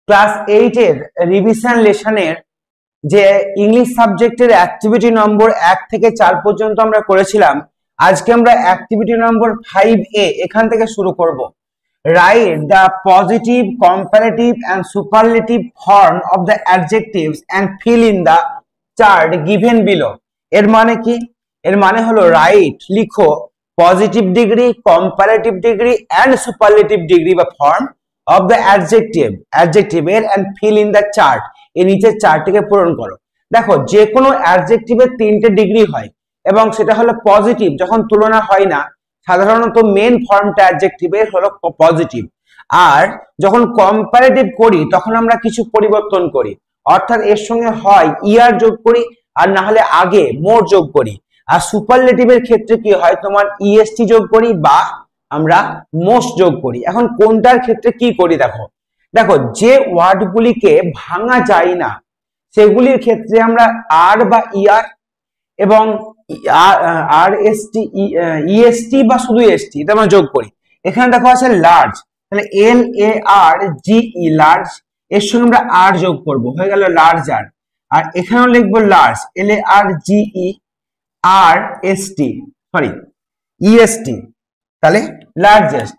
Class 8 এর revision লেসনের যে English সাবজেক্টের অ্যাক্টিভিটি নম্বর 1 থেকে 4 পর্যন্ত আমরা করেছিলাম, আজকে আমরা অ্যাক্টিভিটি নম্বর 5A এখান থেকে শুরু করব। Write the positive, comparative and superlative form of the adjectives and fill in the chart given below. এর মানে কি? এর মানে হলো রাইট, লিখো positive degree, comparative degree and superlative degree বা ফর্ম অফ দ্য অ্যাডজেক্টিভের and fill in the chart. এই নিচের চার্টটিকে পূরণ করো। দেখো, যে কোনো অ্যাডজেক্টিভের 3টে ডিগ্রি হয় এবং সেটা হলো পজিটিভ যখন তুলনা হয় না, সাধারণত মেন ফর্মটা অ্যাডজেক্টিভের হলো পজিটিভ। আর যখন কম্পারেটিভ করি তখন আমরা কিছু পরিবর্তন করি, অর্থাৎ এর সঙ্গে হয় ইয়ার যোগ করি আর না হলে আগে মোর যোগ করি। আর সুপারলেটিভের ক্ষেত্রে কি হয়, তোমার ইএসটি যোগ করি বা আমরা মোস্ট যোগ করি। এখন কোনটার ক্ষেত্রে কি করি দেখো, যে ওয়ার্ডগুলিকে ভাঙা যায় না সেগুলির ক্ষেত্রে আমরা আর বা ইআর এবং আর এসটি, ইএসটি বা শুধু এসটি এটা আমরা যোগ করি। এখানে দেখো আছে লার্জ, তাহলে LARGE লার্জ, এর সঙ্গে আমরা আর যোগ করব, হয়ে গেল লার্জার। আর এখানেও লিখবো লার্জ, EST, তাহলে লার্জেস্ট,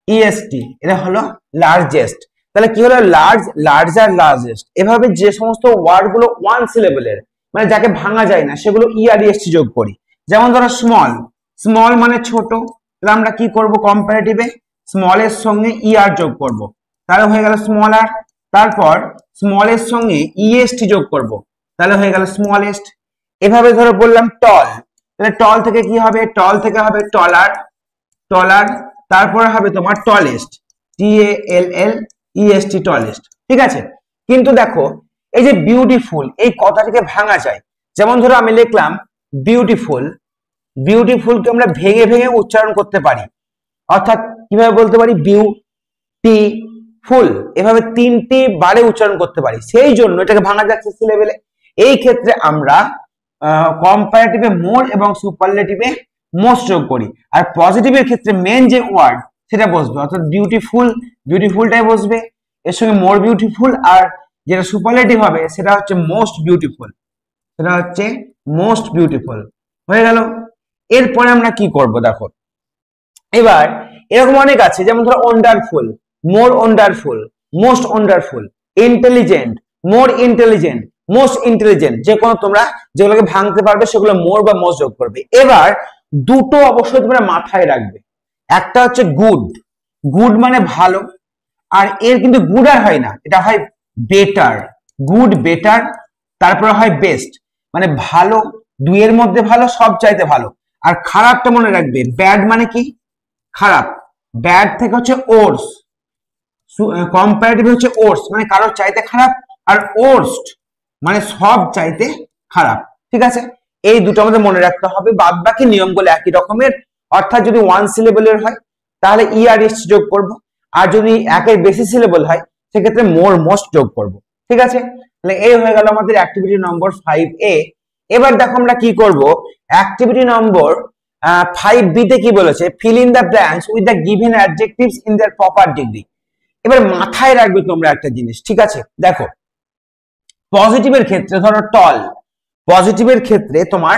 EST এটা হলো লার্জেস্ট। তাহলে কি হলো, লার্জ, লার্জার, লার্জেস্ট। এভাবে যে সমস্ত ওয়ার্ড গুলো ওয়ান সিলেবলের মানে যাকে ভাঙা যায় না সেগুলো EREST যোগ করি। যেমন ধরো স্মল, স্মল মানে ছোট, তাহলে আমরা কি করব, কম্পারেটিভে স্মলের সঙ্গে ER যোগ করব, তাহলে হয়ে গেল স্মলার। তারপর স্মলের সঙ্গে EST যোগ করব, তাহলে হয়ে গেল স্মলেস্ট। এভাবে ধরো বললাম টল, তাহলে টল থেকে কি হবে, টল থেকে হবে টলার, টলার। তারপরে হবে তোমার টলেস্ট, TALLEST, টলেস্ট। ঠিক আছে, কিন্তু দেখো এই যে বিউটিফুল এই কথাটিকে ভাঙা যায়। যেমন ধরো আমি লিখলাম বিউটিফুল, বিউটিফুলকে আমরা ভেঙে ভেঙে উচ্চারণ করতে পারি, অর্থাৎ কিভাবে বলতে পারি, বিউটিফুল, এভাবে 3টি বারে উচ্চারণ করতে পারি, সেই জন্য এটাকে ভাঙা যাচ্ছে সিলেবেলে। এই ক্ষেত্রে আমরা কম্পারেটিভে মোর এবং সুপারলেটিভে মোস্ট যোগ করি। আর পজিটিভের ক্ষেত্রে মেন যে ওয়ার্ড সেটা বসবে, অর্থাৎ বিউটিফুল, বিউটিফুলটাই বসবে, এর সঙ্গে মোর বিউটিফুল, আর যেটা সুপারলেটিভ হবে সেটা হচ্ছে মোস্ট বিউটিফুল, সেটা হচ্ছে মোস্ট বিউটিফুল। হয়ে গেল। এরপরে আমরা কি করব দেখো, এবার এরকম অনেক আছে, যেমন ধরো wonderful, more wonderful, most wonderful, intelligent, more intelligent, most intelligent. যে কোনো তোমরা যেগুলোকে ভাঙতে পারবে সেগুলো মোর বা মোস্ট যোগ করবে। এবার দুটো অবশ্যই তোমরা মাথায় রাখবে, একটা হচ্ছে গুড, গুড মানে ভালো, আর এর কিন্তু গুড আর হয় না, এটা হয় বেটার, গুড বেটার, তারপরে হয় বেস্ট, মানে ভালো, দুইয়ের মধ্যে ভালো, সব চাইতে ভালো। আর খারাপটা মনে রাখবে, ব্যাড মানে কি, খারাপ, ব্যাড থেকে হচ্ছে ওর্স, কম্পারেটিভ হচ্ছে ওর্স মানে কারোর চাইতে খারাপ, আর ওর্স্ট মানে সব চাইতে খারাপ। ঠিক আছে, এই দুটো আমাদের মনে রাখতে হবে, বাদ বাকি নিয়মগুলো একই রকমের। অর্থাৎ যদি ওয়ান সিলেবলের হয় তাহলে EREST যোগ করব, আর যদি একের বেশি সিলেবল হয় সেক্ষেত্রে মোর মোস্ট যোগ করব। ঠিক আছে, তাহলে এই হয়ে গেল আমাদের অ্যাক্টিভিটি নম্বর 5A। এবার দেখো আমরা কি করব, অ্যাক্টিভিটি নম্বর 5B তে কি বলেছে, fill in the blanks with the given adjectives in their proper degree. এবার মাথায় রাখবে তোমরা একটা জিনিস, ঠিক আছে, দেখো পজিটিভের ক্ষেত্রে ধরো টল, পজিটিভের ক্ষেত্রে তোমার,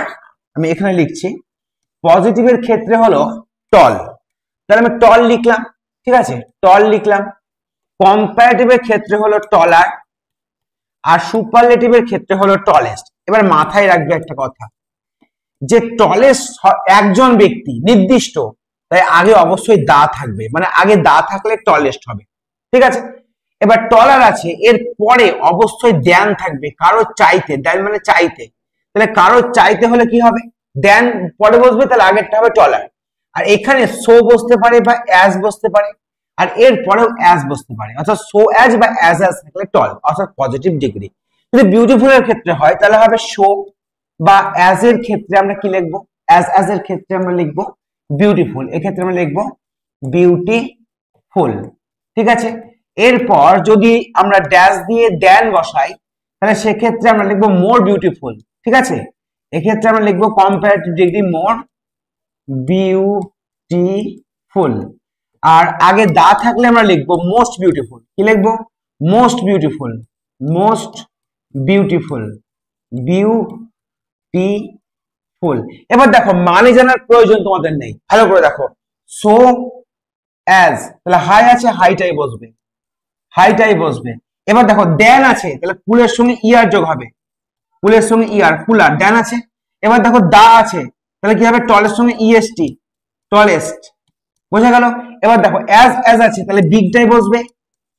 আমি এখানে লিখছি পজিটিভের ক্ষেত্রে হলো টল, তাহলে আমি টল লিখলাম, ঠিক আছে, টল লিখলাম। কম্পারেটিভের ক্ষেত্রে হলো টলার, আর সুপারলেটিভের ক্ষেত্রে হলো টলেস্ট। এবার মাথায় রাখবে একটা কথা, যে টলেস্ট একজন ব্যক্তি নির্দিষ্ট, তাই আগে অবশ্যই দা থাকবে, মানে আগে দা থাকলে টলেস্ট হবে। ঠিক আছে, এবার টলার আছে, এর পরে অবশ্যই দেন থাকবে, কারো চাইতে, দেন মানে চাইতে, তাহলে কারো চাইতে হলে কি হবে, দেন পরে বসবে, তাহলে আগেরটা হবে টলার। আর এখানে সো বসতে পারে বা অ্যাজ বসতে পারে, আর এর পরেও অ্যাজ বসতে পারে, অর্থাৎ সো অ্যাজ বা অ্যাজ থাকলে টল, অর্থাৎ পজিটিভ ডিগ্রি। যদি বিউটিফুল এর ক্ষেত্রে হয় তাহলে হবে সো, বা অ্যাজ এর ক্ষেত্রে আমরা কি লিখবো, অ্যাজ এর ক্ষেত্রে আমরা লিখবো বিউটিফুল, এক্ষেত্রে আমরা লিখবো বিউটিফুল। ঠিক আছে, এরপর যদি আমরা ড্যাশ দিয়ে দেন বসাই তাহলে সেক্ষেত্রে আমরা লিখবো মোর বিউটিফুল। ঠিক আছে, এক্ষেত্রে আমরা লিখবো কম্পারেটিভ ডিগ্রি মোর বিউটিফুল। আর আগে দা থাকলে আমরা লিখবো মোস্ট বিউটিফুল, কি লিখবো, most beautiful, most beautiful, beautiful. এবার দেখো মানে জানার প্রয়োজন তোমাদের নেই, ভালো করে দেখো। সো অ্যাজ, তাহলে হাই আছে, হাইটাই বসবে, হাইটাই বসবে। এবার দেখো দেন আছে, তাহলে কুলের সঙ্গে ইয়ার যোগ হবে, কুলের সঙ্গে ইয়ার, কুলার, দেন আছে। এবার দেখো দা আছে, তাহলে কি হবে, টলের সঙ্গে ইএসটি, টলেস্ট, বোঝা গেল। এবার দেখো অ্যাজ আছে, তাহলে বিগটাই বসবে,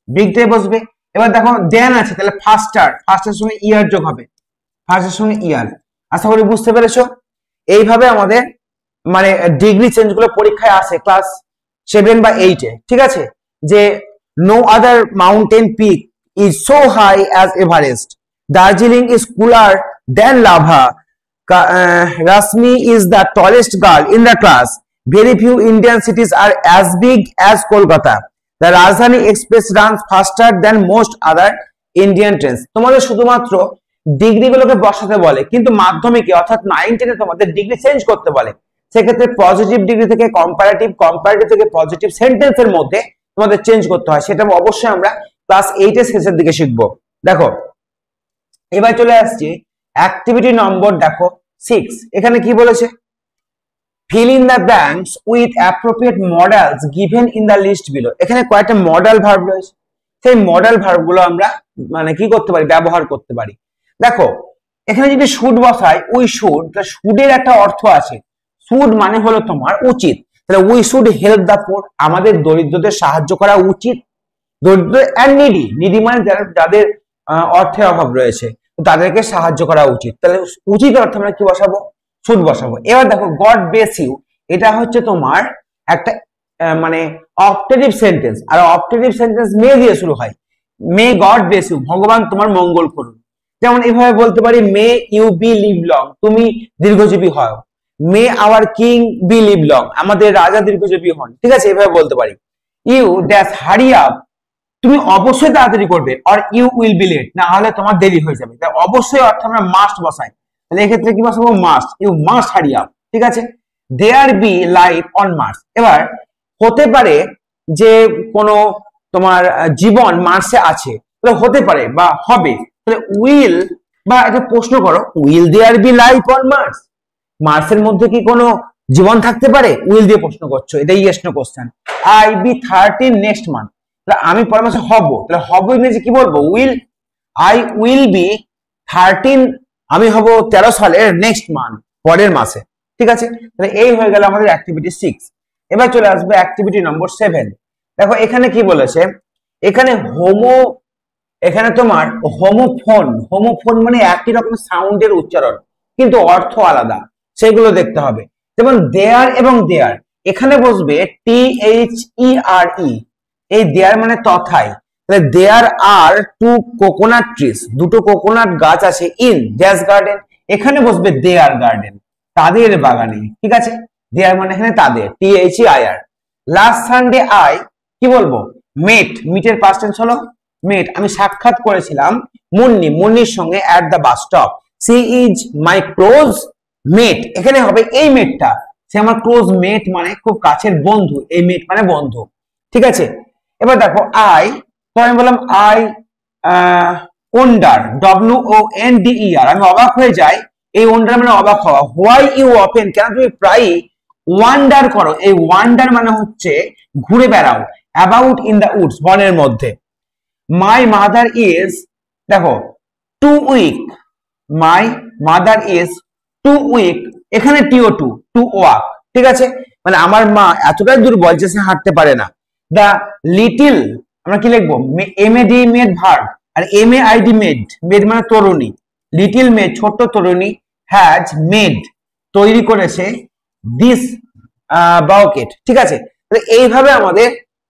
বিগটাই বসবে। এবার দেখো দেন আছে, তাহলে ফাস্টার, ফাস্টের সঙ্গে ইয়ার যোগ হবে, ফাস্টের সঙ্গে ইয়ার। আশা করি বুঝতে পেরেছো। এইভাবে আমাদের মানে ডিগ্রি চেঞ্জ গুলো পরীক্ষায় আসে ক্লাস 7 বা 8-এ, ঠিক আছে। যে no other mountain peak is so high as Everest, Darjeeling is cooler than Lava, Rashmi is the tallest girl in the class, very few Indian cities are as big as Kolkata, the Rajdhani Express runs faster than most other Indian trains। তোমাদের শুধুমাত্র degree গুলোকে বসাতে বলে, কিন্তু মাধ্যমিকে অর্থাৎ 9-10-এ তোমাদের degree change করতে বলে। সেক্ষেত্রে পজিটিভ ডিগ্রি থেকে কম্পারেটিভ, কম্পারেটিভ থেকে পজিটিভ সেন্টেন্সের মধ্যে তোমাদের চেঞ্জ করতে হয়, সেটা অবশ্যই আমরা ক্লাস 8-এর শেষের দিকে শিখবো। দেখো এবার চলে আসছি অ্যাক্টিভিটি নম্বর দেখো 6। এখানে কি বলেছে, fill in the blanks with appropriate modals given in the list below। এখানে কয়েকটা মডাল ভার্ব রয়েছে, সেই মডাল ভার্ব গুলো আমরা মানে কি করতে পারি, ব্যবহার করতে পারি। দেখো এখানে যদি শুড বসাই, উই শুড, তাহলে শুডের একটা অর্থ আছে, শুড মানে হলো তোমার উচিত, তাহলে we should help the poor, আমাদের দরিদ্রদের সাহায্য করা উচিত। দরিদ্র এন্ড নিডি, নিডি মানে যাদের অর্থের অভাব রয়েছে, তাদেরকে সাহায্য করা উচিত, তাহলে উচিত অর্থে আমরা কি বসাবো, শুড বসাবো। এবার দেখো গড ব্লেস ইউ, এটা হচ্ছে তোমার একটা মানে অপটেটিভ সেন্টেন্স, আর অপটেটিভ সেন্টেন্স মে দিয়ে শুরু হয়, মে গড ব্লেস ইউ, ভগবান তোমার মঙ্গল করুন। যেমন এইভাবে বলতে পারি, may you be live long, তুমি দীর্ঘজীবী হও। May our king be live long, আমাদের রাজা দীর্ঘজীবী হন, ঠিক আছে, এইভাবে বলতে পারি। ইউ ড্যাশ হারি আপ, তুমি অবশ্যই তাড়াতাড়ি করবে, or you will be late, না হলে তোমার দেরি হয়ে যাবে। তাই অবশ্যই অর্থ আমরা মাস্ট বসাই, তাহলে এক্ষেত্রে কি বসাবো, must, you must hurry up, ঠিক আছে। There be life on Mars, এবার হতে পারে যে কোনো তোমার জীবন মার্সে আছে, তাহলে হতে পারে বা হবে, তাহলে উইল, বা একটা প্রশ্ন করো, will there be life on Mars, মার্সের মধ্যে কি কোনো জীবন থাকতে পারে, উইল দিয়ে প্রশ্ন করছো, এটা yes no question. I be 30 next month, তাহলে আমি পরের মাসে হব, তাহলে হব ইংরেজি কি বলবো, উইল, আই উইল বি 13, আমি হব 13 সালের নেক্সট মান্থ, পরের মাসে, ঠিক আছে। তাহলে এই হয়ে গেল আমাদের অ্যাক্টিভিটি 6। এবার চলে আসবে অ্যাক্টিভিটি নম্বর 7। দেখো এখানে কি বলেছে, এখানে এখানে তোমার হোমোফোন, হোমোফোন মানে একই রকম সাউন্ডের উচ্চারণ কিন্তু অর্থ আলাদা, সেগুলো দেখতে হবে। যেমন দেয়ার এবং দেয়ার, এখানে বসবে THERE, এই দেয়ার মানে তথায়, তাহলে দেয়ার আর 2 কোকোনাট ট্রিজ, দুটো কোকোনাট গাছ আছে ইন ড্যাশ গার্ডেন, এখানে বসবে দেয়ার গার্ডেন, তাদের বাগানে, ঠিক আছে। দেয়ার মানে এখানে তাদের, THEIR। লাস্ট সানডে আই কি বলবো, মেট, মিটের পাস্ট টেন্স হলো মেট, আমি সাক্ষাৎ করেছিলাম মুন্নি, মুন্নির সঙ্গে at the bus stop, she is my close mate, এখানে হবে এই মেটটা, সে আমার ক্লোজ মেট মানে খুব কাছের বন্ধু, এই মেট মানে বন্ধু, ঠিক আছে। এবার দেখো আই, তো আমি বললাম আই ওন্ডার, WONDER, আমি অবাক হয়ে যাই, এই ওন্ডার মানে অবাক হওয়া। হোয়াই ইউ অফেন, কেন তুমি প্রায়ই ওয়ান্ডার করো, এই ওয়ান্ডার মানে হচ্ছে ঘুরে বেড়াও, অ্যাবাউট ইন দ্য উডস, বনের মধ্যে। মাই মাদার ইজ, দেখো too weak, my mother is too weak, এখানে TO2, টু ওয়াক, ঠিক আছে, মানে আমার মা এতটাই দুর্বল যে সে হাঁটতে পারে না। দা লিটিল, আমরা কি লিখবো, MAD মেড ভার্ব, আর MAID মেড, মেড মানে তরুণী, লিটিল মেড ছোট্ট তরুণী, হ্যাজ মেড তৈরি করেছে, দিস বাউকেট, ঠিক আছে। তাহলে এইভাবে আমাদের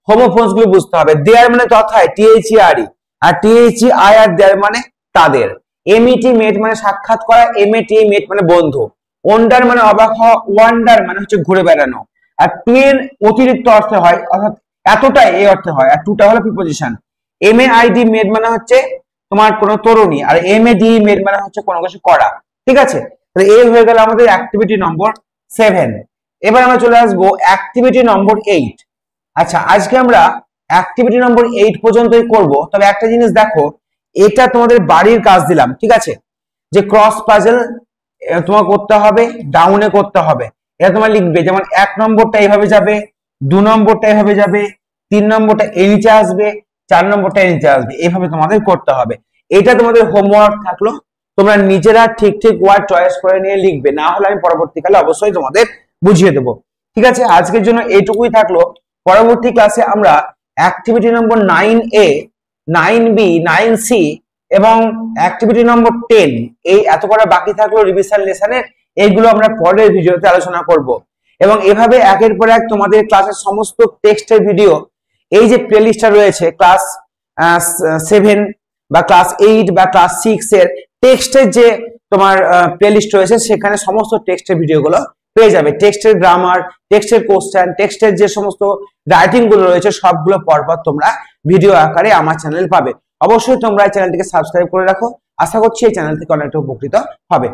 হোমোফোনস গুলো বুঝতে হবে। দেয়ার মানে তথায়, THERE, আর THEIR দেয়ার মানে তাদের। MET মেট মানে সাক্ষাৎ করা, MAT মেট মানে বন্ধু। ওন্ডার মানে অবাক হওয়া, ওয়ান্ডার মানে হচ্ছে ঘুরে বেড়ানো। আর টু এর অতিরিক্ত অর্থে হয়, অর্থাৎ এতটাই এই অর্থে হয়, আর টুটা হলো প্রিপোজিশন। MAID মেড মানে হচ্ছে তোমার কোন তরুণী, আর MADE মেড মানে হচ্ছে কোনো কিছু করা, ঠিক আছে। তাহলে এই হয়ে গেল আমাদের অ্যাক্টিভিটি নম্বর 7। এবার আমরা চলে আসবো অ্যাক্টিভিটি নম্বর 8। আচ্ছা, আজকে আমরা অ্যাক্টিভিটি নম্বর 8 পর্যন্তই করব। তবে একটা জিনিস দেখো, এটা তোমাদের বাড়ির কাজ দিলাম, ঠিক আছে, যে ক্রস পাজল তোমার করতে হবে, ডাউনে করতে হবে, এটা তোমার লিখবে। যেমন 1 নম্বরটা এইভাবে যাবে, 2 নম্বরটা এইভাবে যাবে, 3 নম্বরটা এই নিচে আসবে, 4 নম্বরটা এই নিচে আসবে, এইভাবে তোমাদের করতে হবে। এটা তোমাদের হোমওয়ার্ক থাকলো, তোমরা নিজেরা ঠিক ঠিক ওয়ার্ড চয়েস করে নিয়ে লিখবে, না হলে আমি পরবর্তীকালে অবশ্যই তোমাদের বুঝিয়ে দেবো। ঠিক আছে, আজকের জন্য এইটুকুই থাকলো। পরবর্তী ক্লাসে আমরা অ্যাক্টিভিটি নম্বর 9A, 9B, 9C এবং অ্যাক্টিভিটি নম্বর 10, এই এত করা বাকি থাকলো রিভিশন লেসনের, এইগুলো আমরা পরের ভিডিওতে আলোচনা করব। এবং এভাবে একের পর এক তোমাদের ক্লাসের সমস্ত টেক্সটের ভিডিও, এই যে প্লেলিস্টটা রয়েছে ক্লাস 7 বা ক্লাস 8 বা ক্লাস 6 এর টেক্সটের যে তোমার প্লেলিস্ট রয়েছে, সেখানে সমস্ত টেক্সটের ভিডিওগুলো পেয়ে যাবে। টেক্সটের গ্রামার, টেক্সটের কোশ্চেন, টেক্সটের যে সমস্ত রাইটিং গুলো রয়েছে, সবগুলো পরপর তোমরা ভিডিও আকারে আমার চ্যানেল পাবে। অবশ্যই তোমরা এই চ্যানেলটিকে সাবস্ক্রাইব করে রাখো। আশা করছি এই চ্যানেল থেকে অনেকটা উপকৃত হবে।